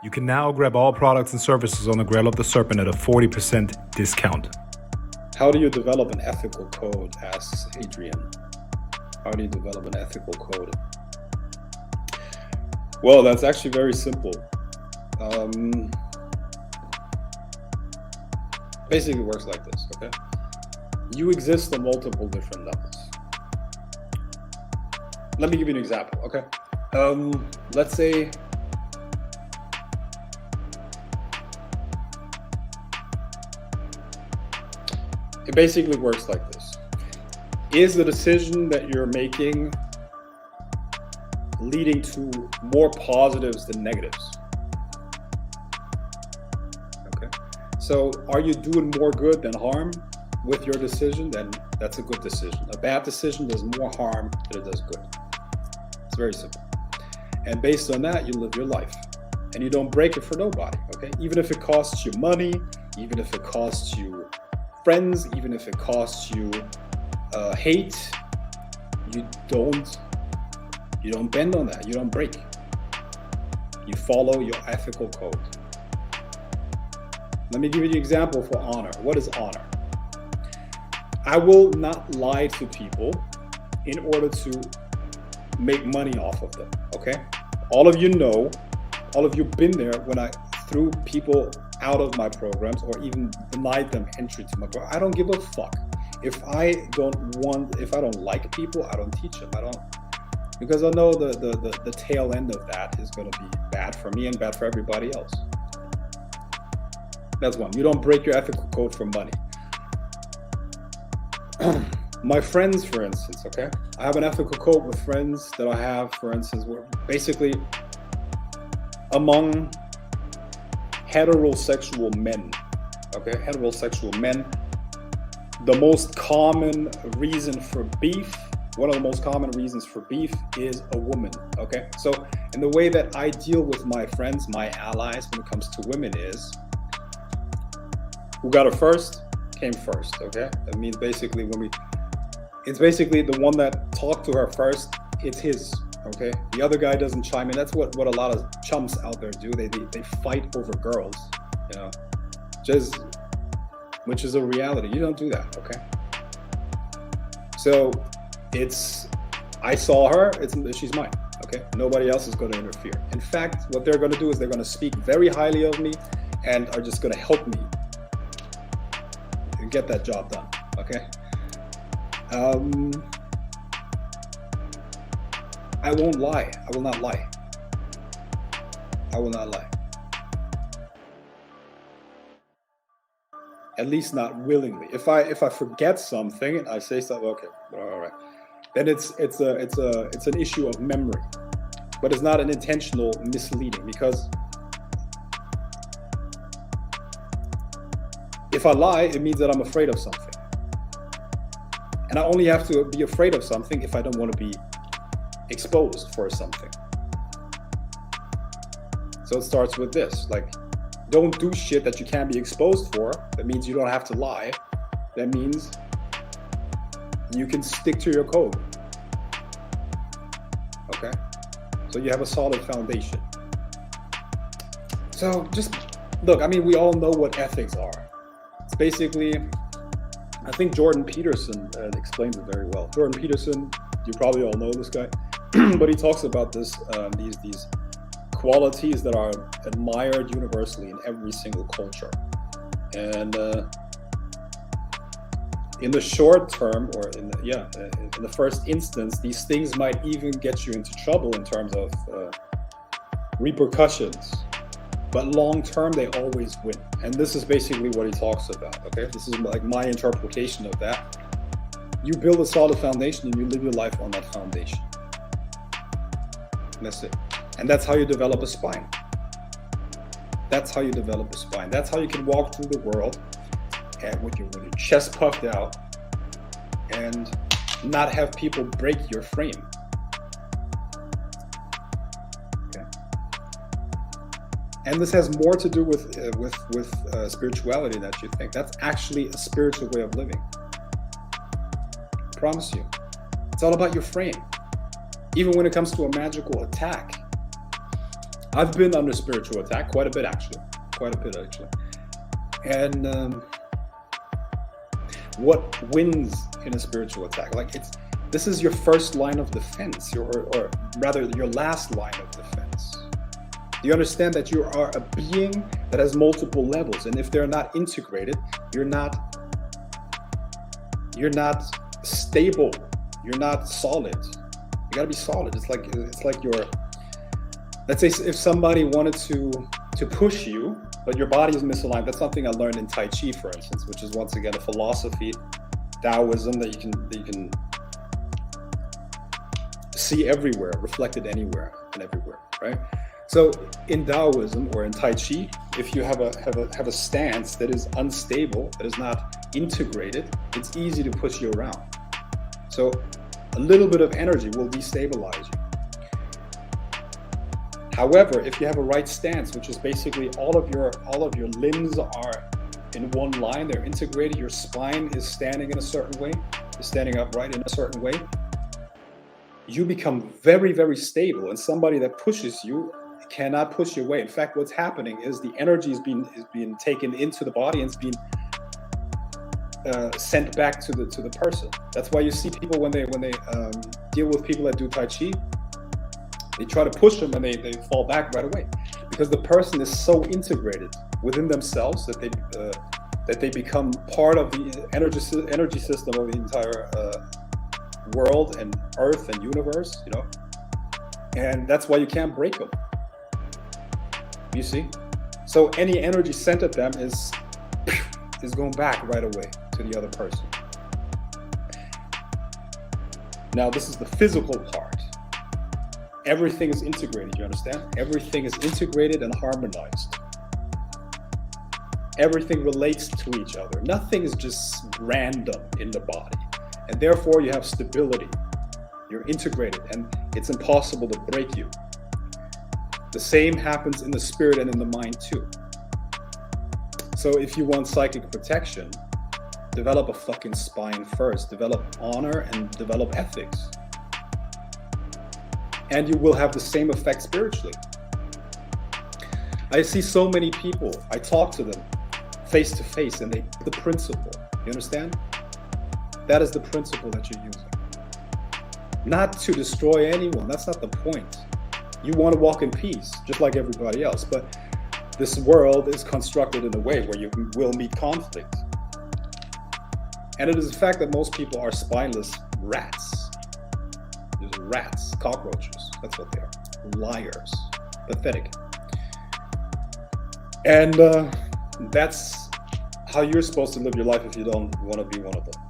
You can now grab all products and services on the Grail of the Serpent at a 40% discount. How do you develop an ethical code, asks Adrian. How do you develop an ethical code? Well, that's actually very simple. Basically works like this, okay? You exist on multiple different levels. Let me give you an example, okay? Let's say it basically works like this. Is the decision that you're making leading to more positives than negatives? Okay. So are you doing more good than harm with your decision? Then that's a good decision. A bad decision does more harm than it does good. It's very simple. And based on that, you live your life. And you don't break it for nobody, okay? Even if it costs you money, even if it costs you friends, even if it costs you hate, you don't bend on that. You don't break. You follow your ethical code. Let me give you the example for honor. What is honor? I will not lie to people in order to make money off of them, okay? All of you know, all of you been there when I threw people out of my programs or even denied them entry to my program. I don't give a fuck. If I don't like people, I don't teach them. Because I know the tail end of that is going to be bad for me and bad for everybody else. That's one. You don't break your ethical code for money. My friends, for instance, okay? I have an ethical code with friends that I have, for instance, where basically among heterosexual men, okay? Heterosexual men, the most common reason for beef, one of the most common reasons for beef is a woman, okay? So in the way that I deal with my friends, my allies, when it comes to women is, who got it first, came first, okay? That means basically it's basically the one that talked to her first, it's his, okay? The other guy doesn't chime in. That's what a lot of chumps out there do. They fight over girls, you know, which is a reality. You don't do that, okay? So I saw her, she's mine, okay? Nobody else is going to interfere. In fact, what they're going to do is they're going to speak very highly of me and are just going to help me get that job done, okay? I won't lie. I will not lie. I will not lie. At least not willingly. If I forget something and I say something, okay, all right, then it's an issue of memory, but it's not an intentional misleading, because if I lie, it means that I'm afraid of something. And I only have to be afraid of something if I don't want to be exposed for something. So it starts with this, like, don't do shit that you can't be exposed for. That means you don't have to lie. That means you can stick to your code. Okay? So you have a solid foundation. So just, look, I mean, we all know what ethics are. It's basically, I think Jordan Peterson explains it very well. Jordan Peterson, you probably all know this guy, but he talks about this, these qualities that are admired universally in every single culture. And in the short term, or in the first instance, these things might even get you into trouble in terms of repercussions. But long term, they always win. And this is basically what he talks about, okay? This is like my interpretation of that. You build a solid foundation and you live your life on that foundation. And that's it. And that's how you develop a spine. That's how you develop a spine. That's how you can walk through the world and with your chest puffed out and not have people break your frame. And this has more to do with spirituality than you think. That's actually a spiritual way of living. I promise you. It's all about your frame. Even when it comes to a magical attack, I've been under spiritual attack quite a bit actually. And what wins in a spiritual attack? Like this is your first line of defense, or rather your last line of defense. Do you understand that you are a being that has multiple levels, and if they're not integrated, you're not stable. You're not solid. You gotta be solid. It's like your, let's say if somebody wanted to push you, but your body is misaligned. That's something I learned in Tai Chi, for instance, which is once again a philosophy, Taoism, that you can see everywhere, reflected anywhere and everywhere, right? So in Taoism or in Tai Chi, if you have a stance that is unstable, that is not integrated, it's easy to push you around. So a little bit of energy will destabilize you. However, if you have a right stance, which is basically all of your limbs are in one line, they're integrated, your spine is standing in a certain way, is standing upright in a certain way, you become very, very stable, and somebody that pushes you cannot push you away. In fact, what's happening is the energy is being taken into the body and it's being sent back to the person. That's why you see people when they deal with people that do Tai Chi, they try to push them and they fall back right away, because the person is so integrated within themselves that they become part of the energy system of the entire world and earth and universe, you know. And that's why you can't break them. You see? So any energy sent at them is going back right away to the other person. Now, this is the physical part. Everything is integrated, you understand? Everything is integrated and harmonized. Everything relates to each other. Nothing is just random in the body. And therefore, you have stability. You're integrated, and it's impossible to break you. The same happens in the spirit and in the mind too. So if you want psychic protection, develop a fucking spine first. Develop honor and develop ethics. And you will have the same effect spiritually. I see so many people, I talk to them face to face, and the principle, you understand? That is the principle that you're using. Not to destroy anyone, that's not the point. You want to walk in peace, just like everybody else, but this world is constructed in a way where you will meet conflict. And it is the fact that most people are spineless rats. There's rats, cockroaches, that's what they are. Liars, pathetic. And that's how you're supposed to live your life if you don't want to be one of them.